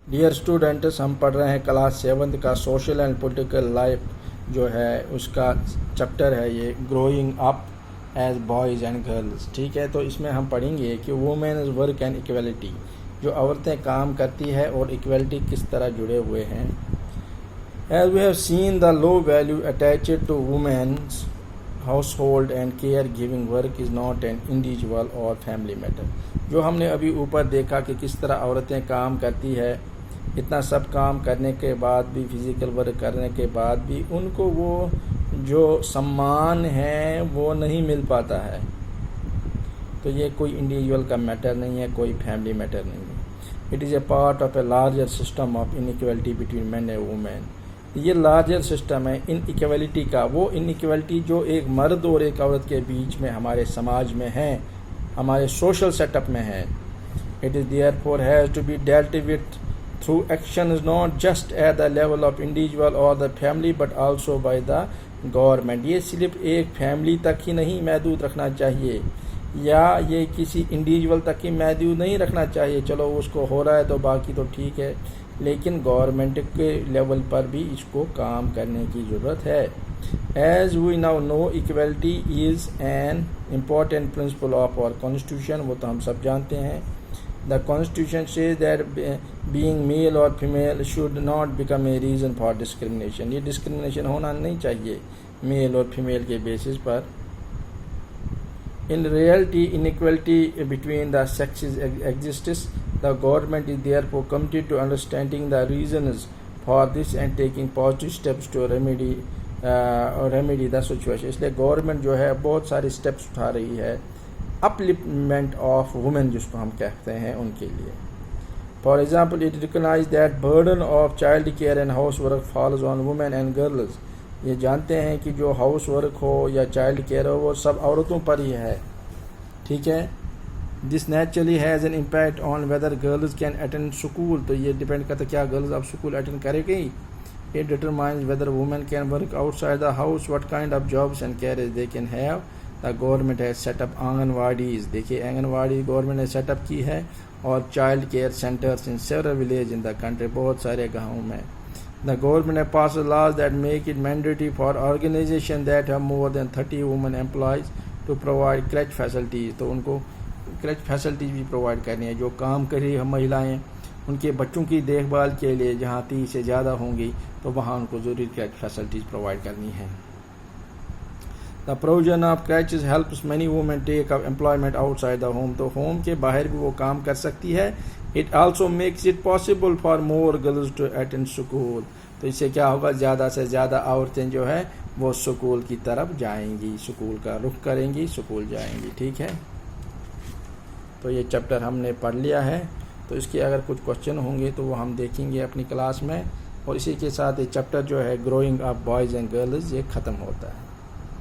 Dear students, हम पढ़ रहे हैं क्लास 7 का सोशल एंड पॉलिटिकल लाइफ जो है उसका चैप्टर है ये growing up as boys and girls. ठीक है, तो इसमें हम पढ़ेंगे कि वुमेन्स वर्क एंड इक्वलिटी, जो औरतें काम करती है और इक्वलिटी किस तरह जुड़े हुए हैं। As we have seen the low value attached to women's household and care giving work is not an individual और फैमिली मैटर। जो हमने अभी ऊपर देखा कि किस तरह औरतें काम करती है, इतना सब काम करने के बाद भी, फिज़िकल वर्क करने के बाद भी उनको वो जो सम्मान है वो नहीं मिल पाता है। तो ये कोई इंडिविजुअल का मैटर नहीं है, कोई फैमिली मैटर नहीं है। It is a part of a larger system of inequality between man and women. ये लार्जर सिस्टम है इनइक्वलिटी का, वो इनइक्वलिटी जो एक मर्द और एक औरत के बीच में हमारे समाज में है, हमारे सोशल सेटअप में है। It is therefore has to be dealt with through actions not just at the level of individual or the family but also by the government। ये सिर्फ एक फैमिली तक ही नहीं महदूद रखना चाहिए या ये किसी इंडिविजुअल तक ही महदूद नहीं रखना चाहिए। चलो उसको हो रहा है तो बाकी तो ठीक है, लेकिन गवर्नमेंट के लेवल पर भी इसको काम करने की ज़रूरत है। As we now know equality is an important principle of our constitution, वो तो हम सब जानते हैं। The Constitution says that being male or female should not become a reason for discrimination। ये डिस्क्रिमिनेशन होना नहीं चाहिए मेल और फीमेल के बेसिस पर। In reality, inequality between the sexes exists। The government is therefore committed to understanding the reasons for this and taking positive steps to remedy the situation। इसलिए government जो है बहुत सारे स्टेप्स उठा रही है अपलिफ्टमेंट ऑफ वुमेन जिसको हम कहते हैं उनके लिए। For example, it recognise that burden of child care and house work falls on women and girls. ये जानते हैं कि जो हाउस वर्क हो या चाइल्ड केयर हो वो सब औरतों पर ही है। ठीक है, this naturally has an impact on whether girls can attend school. तो ये डिपेंड करता है क्या गर्ल्स अब स्कूल अटेंड करेगी। It determines whether women can work outside the house, what kind of jobs and career they can have. The government has setup anganwadis. देखिए anganwadi government ने setup की है, और child care centres in several village in the country, बहुत सारे गाँवों में। The government has pass laws that make it mandatory for organisation that have more than 30 women employees to provide creche facilities. तो उनको क्रैच facilities भी provide करनी है। जो काम कर रही हम महिलाएँ उनके बच्चों की देखभाल के लिए जहाँ 30 से ज़्यादा होंगी तो वहाँ उनको ज़रूरी क्रैच फैसिलिटीज़ प्रोवाइड करनी है। The provision of crèches helps many women take up employment outside the home। तो होम के बाहर भी वो काम कर सकती है। It also makes it possible for more girls to attend school। तो इससे क्या होगा, ज़्यादा से ज़्यादा औरतें जो है वो स्कूल की तरफ जाएंगी, स्कूल का रुख करेंगी, स्कूल जाएंगी। ठीक है, तो ये चैप्टर हमने पढ़ लिया है। तो इसके अगर कुछ क्वेश्चन होंगे तो वो हम देखेंगे अपनी क्लास में। और इसी के साथ ये चैप्टर जो है growing up boys and girls ये ख़त्म होता है।